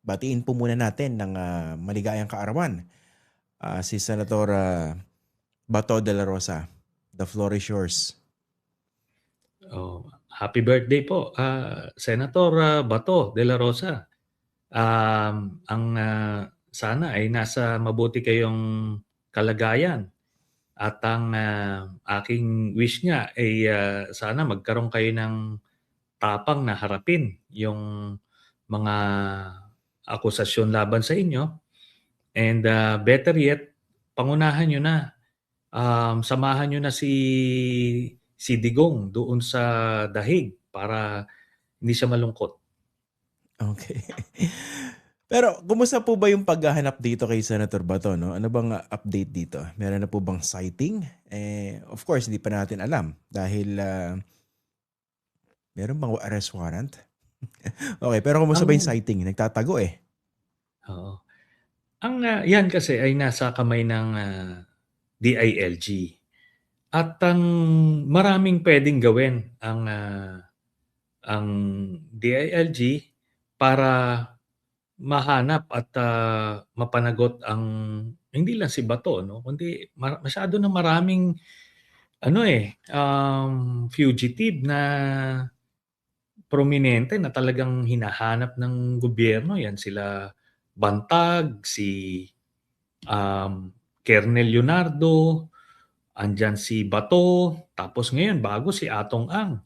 batiin po muna natin ng maligayang kaarawan si Senator Bato de la Rosa. The floor is yours. Oh, happy birthday po, Senator Bato de la Rosa. Ang sana ay nasa mabuti kayong kalagayan at ang aking wish nga ay sana magkaroon kayo ng tapang na harapin yung mga akusasyon laban sa inyo and better yet, pangunahan nyo na, samahan nyo na si Digong doon sa dahig para hindi siya malungkot. Okay. Pero kumusta po ba yung paghahanap dito kay Senator Bato? No? Ano bang update dito? Meron na po bang sighting? Of course, hindi pa natin alam dahil meron bang arrest warrant? Okay, pero kumusta ba yung Ang sighting? Nagtatago eh. Oo. Ang yan kasi ay nasa kamay ng DILG at ang maraming puwedeng gawin ang DILG para mahanap at mapanagot ang hindi lang si Bato 'no, kundi masyado na maraming ano, fugitive na prominente na talagang hinahanap ng gobyerno. Yan sila Bantag, si Kernel Leonardo, andiyan si Bato, tapos ngayon bago si Atong Ang.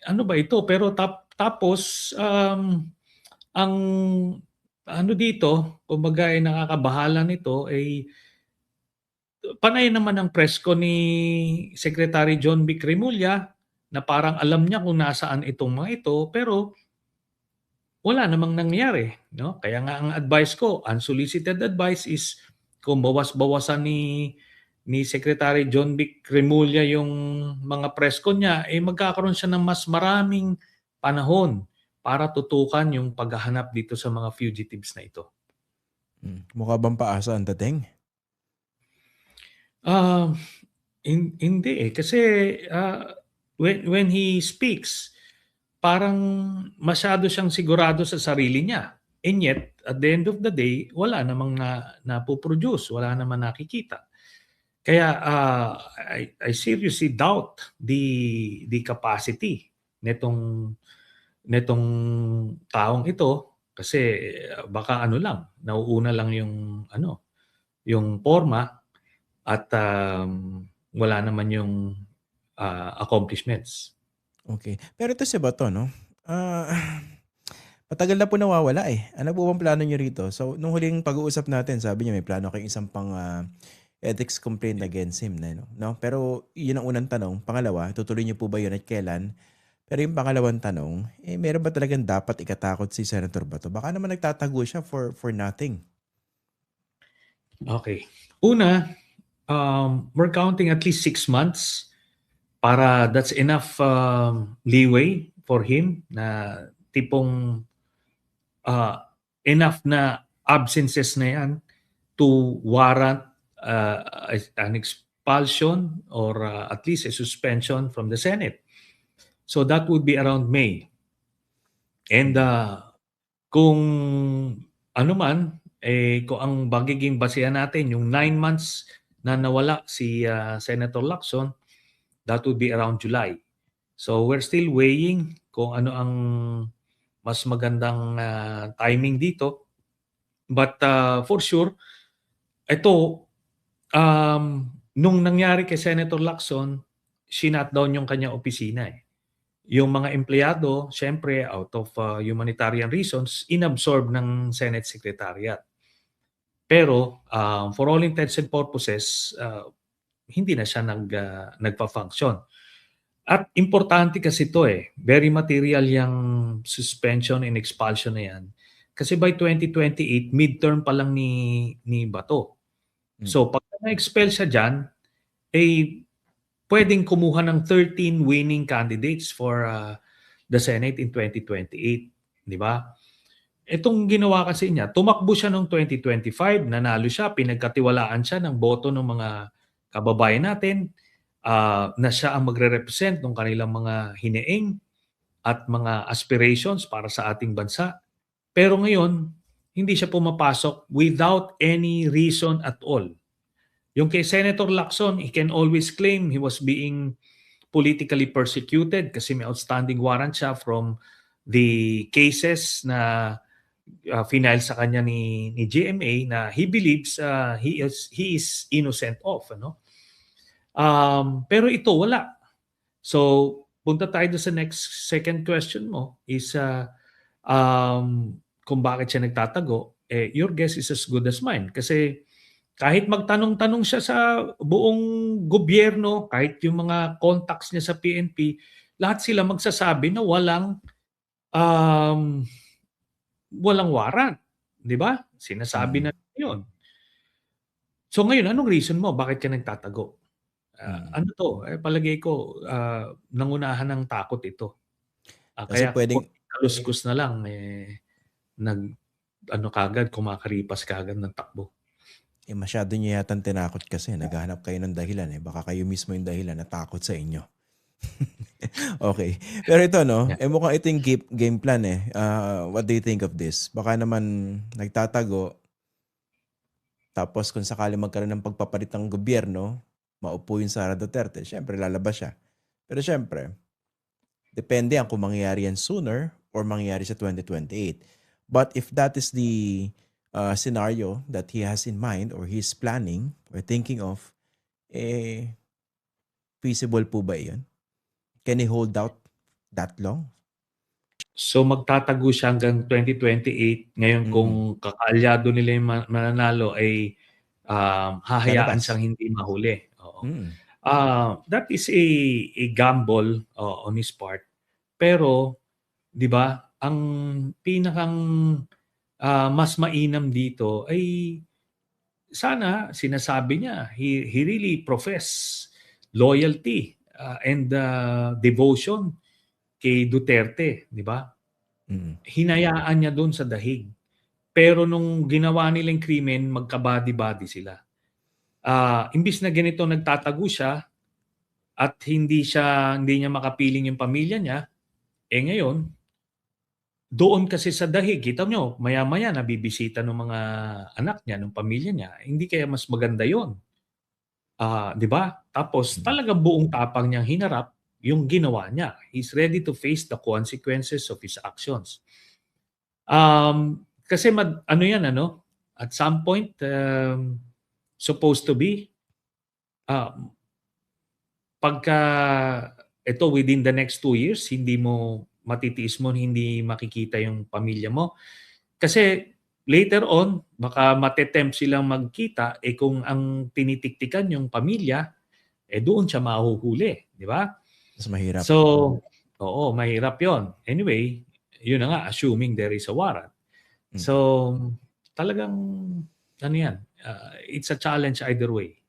Ano ba ito? Pero tapos ang ano dito, kumbaga ay nakakabahala nito ay panay naman ang presko ni Secretary John B. Cremulya na parang alam niya kung nasaan itong mga ito, pero wala namang nangyari, no? Kaya nga ang advice ko, unsolicited advice is kung bawas-bawasan ni Secretary John B. Cremulya yung mga presko niya, magkakaroon siya ng mas maraming panahon para tutukan yung paghahanap dito sa mga fugitives na ito. Mukha bang paasa ang dating? Hindi kasi when he speaks, parang masyado siyang sigurado sa sarili niya. And yet, at the end of the day, wala namang napo-produce, wala namang nakikita. Kaya I seriously doubt the capacity netong taong ito kasi baka ano lang, nauuna lang yung porma at wala naman yung accomplishments. Okay. Pero ito si Bato, no? Matagal na po nawawala eh. Ano po bang plano niyo rito? So, nung huling pag-uusap natin, sabi niya may plano kayong isang pang ethics complaint against him. No? Pero yun ang unang tanong. Pangalawa, tutuloy niyo po ba yun at kailan? Pero yung pangalawang tanong, meron ba talagang dapat ikatakot si Senator Bato? Baka naman nagtatago siya for nothing. Okay. Una, we're counting at least 6 months para that's enough leeway for him na tipong enough na absences na yan to warrant an expulsion or at least a suspension from the Senate. So that would be around May. And kung ano man, kung ang magiging basehan natin yung 9 months na nawala si Senator Lacson, that would be around July. So we're still weighing kung ano ang mas magandang timing dito. But for sure, ito, nung nangyari kay Senator Lacson, shut down yung kanyang opisina eh. Yung mga empleyado, syempre, out of humanitarian reasons, inabsorb ng Senate Secretariat. Pero for all intents and purposes, hindi na siya nagpa-function. At importante kasi ito very material yung suspension and expulsion na yan. Kasi by 2028, midterm pa lang ni Bato. So pag na-expel siya dyan, pwedeng kumuha ng 13 winning candidates for the Senate in 2028. Di ba? Itong ginawa kasi niya, tumakbo siya noong 2025, nanalo siya, pinagkatiwalaan siya ng boto ng mga kababayan natin, na siya ang magre-represent ng kanilang mga hiniing at mga aspirations para sa ating bansa. Pero ngayon, hindi siya pumapasok without any reason at all. Yung kay Senator Lacson, he can always claim he was being politically persecuted kasi may outstanding warrant siya from the cases na final sa kanya ni GMA na he believes he is innocent of, ano. Pero ito wala. So punta tayo sa next second question mo is kung bakit siya nagtatago. Your guess is as good as mine kasi kahit magtanong-tanong siya sa buong gobyerno, kahit yung mga contacts niya sa PNP, lahat sila magsasabi na um, walang warrant, 'di ba? Sinasabi Mm. na 'yon. So ngayon, anong reason mo bakit ka nagtatago? Mm. Ano 'to, palagay ko, nangunahan ng takot ito. Kasi Kaya pwedeng konting kaluskos na lang, nag-ano kaagad, kumakaripas kaagad ng takbo. masyado niyo yatang tinakot kasi naghahanap kayo ng dahilan, eh. Baka kayo mismo yung dahilan na takot sa inyo. Okay. Pero ito 'no, Yeah. mukhang ito yung game plan, eh. What do you think of this? Baka naman nagtatago, tapos kung sakaling magkaroon ng pagpapalit ng gobyerno, maupo yung Sara Duterte, siyempre lalabas siya. Pero siyempre, depende yan kung mangyayari yan sooner or mangyayari sa 2028. But if that is the scenario that he has in mind or he's planning or thinking of, feasible po ba yun? Can he hold out that long? So magtatago siya hanggang 2028. Ngayon Mm. kung kakaalyado nila yung mananalo ay hahayaan Lalabas. siyang hindi mahuli. Oo. Mm. That is a gamble on his part. Pero 'di ba, ang pinakang mas mainam dito ay sana sinasabi niya he really profess loyalty and devotion kay Duterte, 'di ba? Mm. Hinayaan niya do'n sa dahig. Pero nung ginawa nilang krimen, magka-body-body sila. Imbis na ganito nagtatago siya at hindi niya makapiling yung pamilya niya, ngayon, doon kasi sa dahig, kita niyo, maya-maya nabibisita ng mga anak niya, ng pamilya niya. Hindi kaya mas maganda yon, 'di ba? Tapos Mm. talagang buong tapang niyang hinarap yung ginawa niya. He's ready to face the consequences of his actions. Kasi ano 'yan ano, at some point, supposed to be, um, pagka ito within the next 2 years hindi mo matitiis mo, hindi makikita yung pamilya mo. Kasi later on baka mate-tempt silang magkita, kung ang tinitiktikan yung pamilya, doon siya mahuhuli, 'di ba? Mas mahirap. So, oo, mahirap 'yon. Anyway, 'yun na nga, assuming there is a warrant. Mm. So, talagang ano 'yan, it's a challenge either way.